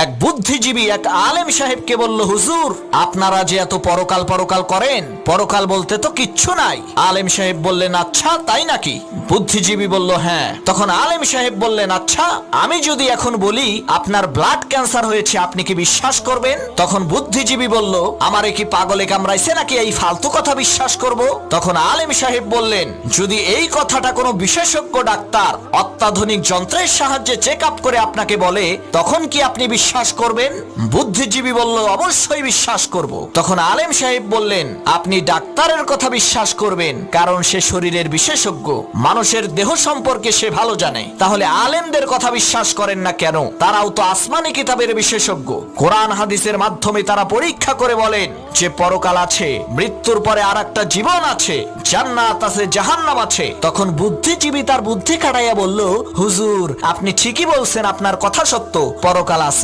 এক বুদ্ধিজীবী এক আলেম সাহেবকে বলল, হুজুর আপনারা যে এত পরকাল পরকাল করেন, পরকাল বলতে তো কিচ্ছু নাই। আলেম সাহেব বললেন, আচ্ছা তাই নাকি? বুদ্ধিজীবী বলল, হ্যাঁ। তখন আলেম সাহেব বললেন, আচ্ছা আমি যদি এখন বলি আপনার ব্লাড ক্যান্সার হয়েছে, আপনি কি বিশ্বাস করবেন? তখন বুদ্ধিজীবী বলল, আমারে কি পাগলে কামড়াইছে নাকি এই ফালতু কথা বিশ্বাস করব? তখন আলেম সাহেব বললেন, যদি এই কথাটা কোনো বিশেষজ্ঞ ডাক্তার অত্যাধুনিক যন্ত্রের সাহায্যে চেক আপ করে আপনাকে বলে, তখন কি আপনি বিশ্বাস করবেন? বুদ্ধিজীবী বলল, অবশ্যই বিশ্বাস করব। তখন আলেম সাহেব বললেন, আপনি ডাক্তারের কথা বিশ্বাস করবেন, কারণ সে শরীরের বিশেষজ্ঞ, মানুষের দেহ সম্পর্কে সে ভালো জানে। তাহলে আলেমদের কথা বিশ্বাস করেন না কেন? তারাও তো আসমানি কিতাবের বিশেষজ্ঞ। কোরআন হাদিসের মাধ্যমে তারা পরীক্ষা করে বলেন যে পরকাল আছে, মৃত্যুর পরে আর একটা জীবন আছে, জান্নাত আছে, জাহান্নাম আছে। তখন বুদ্ধিজীবী তার বুদ্ধি খাটাইয়া বলল, হুজুর আপনি ঠিকই বলছেন, আপনার কথা সত্য, পরকাল আছে।